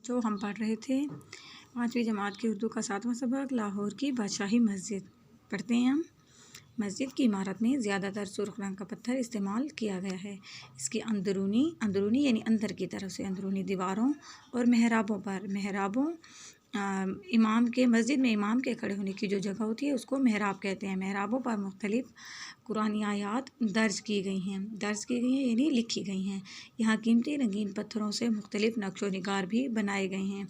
बच्चों, हम पढ़ रहे थे 5वीं जमात की उर्दू का 7वां सबक लाहौर की बादशाही मस्जिद। पढ़ते हैं हम। मस्जिद की इमारत में ज़्यादातर सुर्ख रंग का पत्थर इस्तेमाल किया गया है। इसकी अंदरूनी यानी अंदर की तरफ से अंदरूनी दीवारों और मेहराबों इमाम के मस्जिद में इमाम के खड़े होने की जो जगह होती है उसको मेहराब कहते हैं। मेहराबों पर मुख्तलिफ कुरानी आयात दर्ज की गई हैं यानी लिखी गई हैं। यहाँ कीमती रंगीन पत्थरों से मुख्तलिफ नक्शो निगार भी बनाए गए हैं।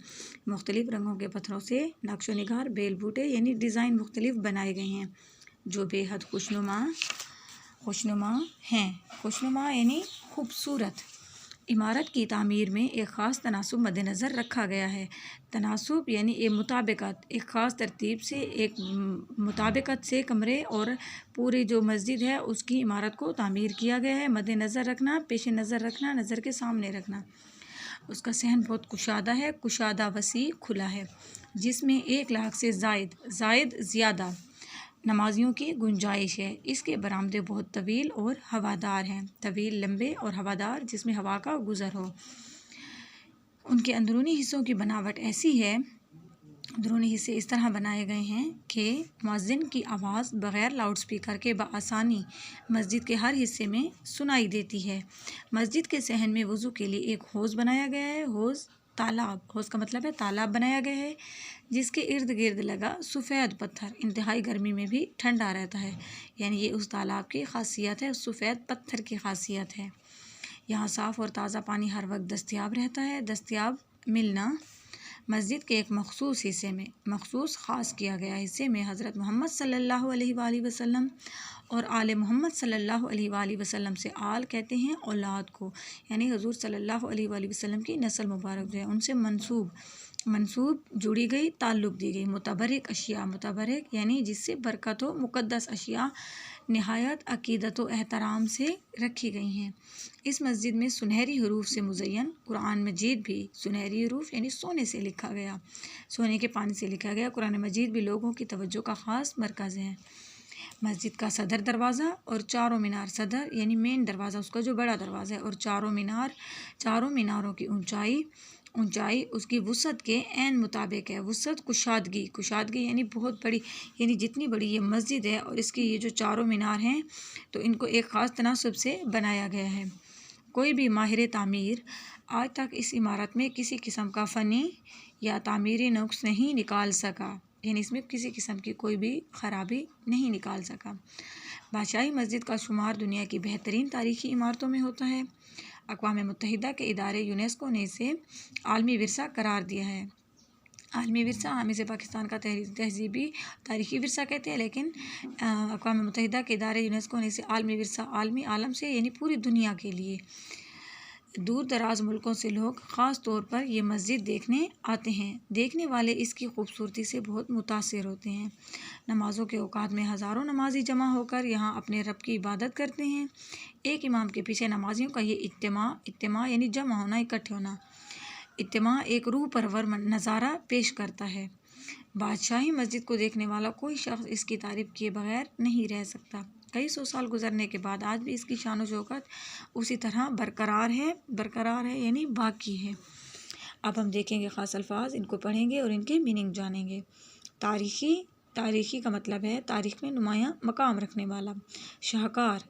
मुख्तलिफ रंगों के पत्थरों से नक्शो निगार बेल बूटे यानी डिज़ाइन मुख्तलिफ बनाए गए हैं जो बेहद खुशनुमा हैं। खुशनुमा यानी खूबसूरत। इमारत की तामीर में एक ख़ास तनासुब मद्देनज़र रखा गया है। तनासुब यानी एक मुताबिकत, एक ख़ास तरतीब से एक मुताबिकत से कमरे और पूरी जो मस्जिद है उसकी इमारत को तामीर किया गया है। मद्देनज़र रखना, पेश नज़र रखना, नज़र के सामने रखना। उसका सहन बहुत कुशादा है, कुशादा वसी खुला है, जिसमें 1 लाख से ज़्यादा नमाजियों की गुंजाइश है। इसके बरामदे बहुत तवील और हवादार हैं, तवील, लंबे और हवादार, जिसमें हवा का गुज़र हो। उनके अंदरूनी हिस्सों की बनावट ऐसी है, अंदरूनी हिस्से इस तरह बनाए गए हैं कि मुअज्जिन की आवाज़ बग़ैर लाउड स्पीकर के बआसानी मस्जिद के हर हिस्से में सुनाई देती है। मस्जिद के सहन में वज़ू के लिए एक हौज़ बनाया गया है। हौज़ का मतलब है तालाब बनाया गया है, जिसके इर्द गिर्द लगा सफ़ेद पत्थर इंतहाई गर्मी में भी ठंडा रहता है। यानी ये उस तालाब की खासियत है, उस सफ़ेद पत्थर की खासियत है। यहाँ साफ़ और ताज़ा पानी हर वक्त दस्तयाब रहता है। दस्तयाब मिलना मस्जिद के एक मखसूस हिस्से में ख़ास किया गया हिस्से में हज़रत मोहम्मद सल्लल्लाहु अलैहि वसल्लम और आले मोहम्मद सल्लल्लाहु अलैहि वसल्लम से आल कहते हैं औलाद को, यानी हुज़ूर सल्लल्लाहु अलैहि वसल्लम की नस्ल मुबारक जो है उनसे मंसूब जुड़ी गई, ताल्लुक़ दी गई। मुतबरक यानी जिससे बरकत हो, मुक़द्दस अशिया नहायत अक़ीदत व एहतराम से रखी गई हैं। इस मस्जिद में सुनहरी हरूफ से मुज़य्यन कुरान मजीद भी सुनहरी हरूफ यानी सोने से लिखा गया, सोने के पानी से लिखा गया कुरान मजीद भी लोगों की तवज्जो का ख़ास मरकज़ है। मस्जिद का सदर दरवाज़ा और चारों मीनार, सदर यानी मेन दरवाज़ा, उसका जो बड़ा दरवाज़ा है, और चारों मीनारों की ऊंचाई उसकी वुसअत के ऐन मुताबिक है। वुसअत कुशादगी यानी बहुत बड़ी, यानी जितनी बड़ी ये मस्जिद है और इसकी ये जो चारों मीनार हैं तो इनको एक ख़ास तनासुब से बनाया गया है। कोई भी माहिर तामीर आज तक इस इमारत में किसी किस्म का फ़नी या तामीरी नुक्स नहीं निकाल सका, यानी इसमें किसी किस्म की कोई भी ख़राबी नहीं निकाल सका। बादशाही मस्जिद का शुमार दुनिया की बेहतरीन तारीख़ी इमारतों में होता है। अक़वाम मुत्तहिदा के इदारे यूनेस्को ने इसे आलमी विरसा करार दिया है। आलमी विरसा, हम इसे पाकिस्तान का तहज़ीबी तारीख़ी विरसा कहते हैं, लेकिन अक़वाम मुत्तहिदा के इदारे यूनेस्को ने इसे आलमी विरसा, आलम से यानी पूरी दुनिया के लिए। दूर दराज मुल्कों से लोग ख़ास तौर पर ये मस्जिद देखने आते हैं। देखने वाले इसकी खूबसूरती से बहुत मुतासिर होते हैं। नमाज़ों के औकात में हज़ारों नमाजी जमा होकर यहाँ अपने रब की इबादत करते हैं। एक इमाम के पीछे नमाजियों का ये इज्तिमा यानी जमा होना, इकट्ठे होना, इज्तिमा एक रूह परवर नज़ारा पेश करता है। बादशाही मस्जिद को देखने वाला कोई शख्स इसकी तारीफ़ किए बगैर नहीं रह सकता। कई सौ साल गुजरने के बाद आज भी इसकी शान व शौकत उसी तरह बरकरार है यानी बाकी है। अब हम देखेंगे ख़ास अल्फाज, इनको पढ़ेंगे और इनके मीनिंग जानेंगे। तारीख़ी का मतलब है तारीख़ में नुमायाँ मकाम रखने वाला। शाहकार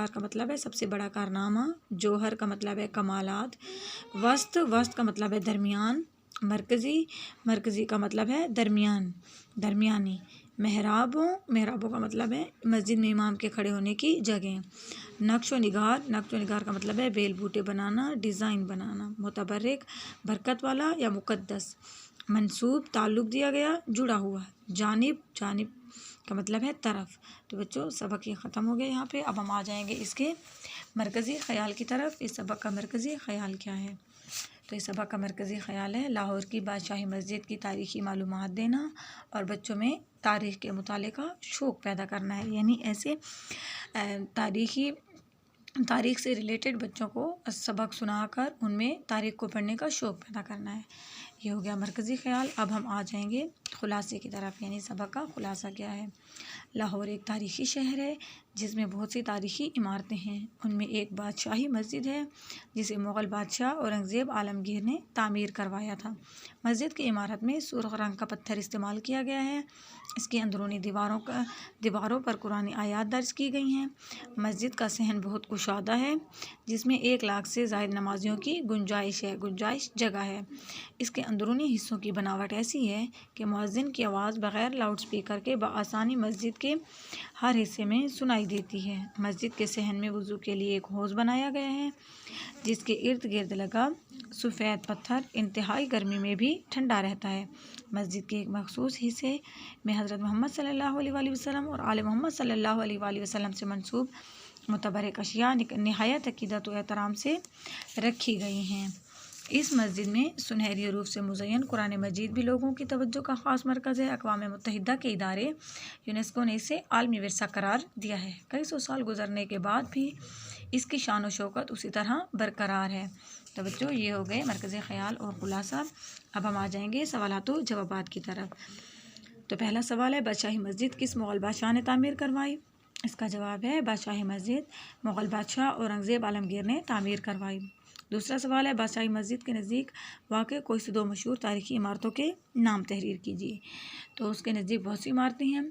का मतलब है सबसे बड़ा कारनामा। जौहर का मतलब है कमालात। वस्त का मतलब है दरमियान। मरकज़ी का मतलब है दरमियानी। मेहराबों का मतलब है मस्जिद में इमाम के खड़े होने की जगह। नक्शो निगार का मतलब है बेल बूटे बनाना, डिज़ाइन बनाना। मुतबर्रिक बरकत वाला या मुक़द्दस। मंसूब ताल्लुक़ दिया गया, जुड़ा हुआ। जानिब का मतलब है तरफ। तो बच्चों सबक ये ख़त्म हो गया यहाँ पे। अब हम आ जाएंगे इसके मरकज़ी ख़याल की तरफ। इस सबक का मरकज़ी ख़याल क्या है? तो इस सबक का मरकज़ी ख़याल है लाहौर की बादशाही मस्जिद की तारीख़ी मालूमात देना और बच्चों में तारीख़ के मुताले का शौक़ पैदा करना है। यानी ऐसे तारीख़ से रिलेटेड बच्चों को सबक सुनाकर उनमें तारीख़ को पढ़ने का शौक़ पैदा करना है। ये हो गया मरकज़ी ख़याल। अब हम आ जाएंगे ख़ुलासे की तरफ, यानी सबक का ख़ुलासा क्या है। लाहौर एक तारीख़ी शहर है जिसमें बहुत सी तारीख़ी इमारतें हैं। उनमें एक बादशाही मस्जिद है जिसे मुग़ल बादशाह औरंगज़ेब आलमगीर ने तामीर करवाया था। मस्जिद की इमारत में सुर्ख रंग का पत्थर इस्तेमाल किया गया है। इसकी अंदरूनी दीवारों पर कुरानी आयात दर्ज की गई हैं। मस्जिद का सहन बहुत कुशादा है जिसमें 1 लाख से ज़ायद नमाजियों की गुंजाइश जगह है। इसके अंदरूनी हिस्सों की बनावट ऐसी है कि मुअज्जिन की आवाज़ बग़ैर लाउड स्पीकर के बआसानी मस्जिद के हर हिस्से में सुनाई देती है। मस्जिद के सहन में वज़ू के लिए एक हौज़ बनाया गया है जिसके इर्द गिर्द लगा सफ़ेद पत्थर इंतहाई गर्मी में भी ठंडा रहता है। मस्जिद के एक मखसूस हिस्से में हज़रत मोहम्मद सल्लल्लाहु अलैहि वसल्लम और आले मोहम्मद सल्लल्लाहु अलैहि वसल्लम से मंसूब मुतबरक अशिया निहायत अक़ीदत व एहतराम से रखी गई हैं। इस मस्जिद में सुनहरी रूफ से मुज़य्यन कुरान मजीद भी लोगों की तवज्जो का ख़ास मरकज़ है। अक़वाम मुत्तहिदा के इदारे यूनेस्को ने इसे आलमी विरसा करार दिया है। कई सौ साल गुजरने के बाद भी इसकी शान व शौकत उसी तरह बरकरार है। तवज्जो, ये हो गए मरकज़ ख़याल और ख़ुलासा। अब हम आ जाएंगे सवालात व जवाबात की तरफ। तो पहला सवाल है, बादशाही मस्जिद किस मुग़ल बादशाह ने तामीर करवाई? इसका जवाब है बादशाही मस्जिद मुग़ल बादशाह औरंगज़ेब आलमगीर ने तामीर करवाई। दूसरा सवाल है, बादशाही मस्जिद के नज़दीक वाक़ कोई से 2 मशहूर तारीख़ी इमारतों के नाम तहरीर कीजिए। तो उसके नज़दीक बहुत सी इमारतें हैं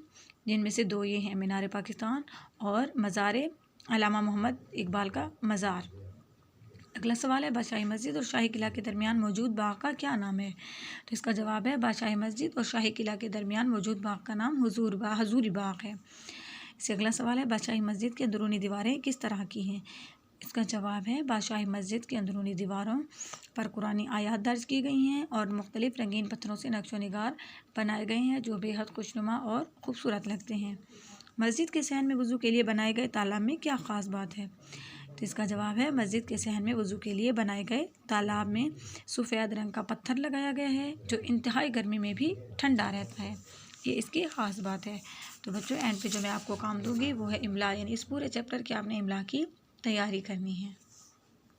जिनमें से 2 ये हैं, मीनार पाकिस्तान और मज़ार अल्लामा मोहम्मद इकबाल का मज़ार। अगला सवाल है, बादशाही मस्जिद और शाही किला के दरमियान मौजूद बाग का क्या नाम है? तो इसका जवाब है बादशाही मस्जिद और शाही किला के दरमियान मौजूद बाग का नाम हजूरी बाग है। इससे अगला सवाल है, बादशाही मस्जिद की अंदरूनी दीवारें किस तरह की हैं? इसका जवाब है बादशाही मस्जिद की अंदरूनी दीवारों पर कुरानी आयात दर्ज की गई हैं और मुख्तलिफ़ रंगीन पत्थरों से नक्शो निगार बनाए गए हैं जो बेहद खुशनुमा और ख़ूबसूरत लगते हैं। मस्जिद के सहन में वज़ू के लिए बनाए गए तालाब में क्या ख़ास बात है? तो इसका जवाब है मस्जिद के सहन में वज़ू के लिए बनाए गए तालाब में सफ़ेद रंग का पत्थर लगाया गया है जो इंतहाई गर्मी में भी ठंडा रहता है। ये इसकी ख़ास बात है। तो बच्चों, एंड पे जो मैं आपको काम दूँगी वो है इमला, यानी इस पूरे चैप्टर के आपने इमला की तैयारी करनी है।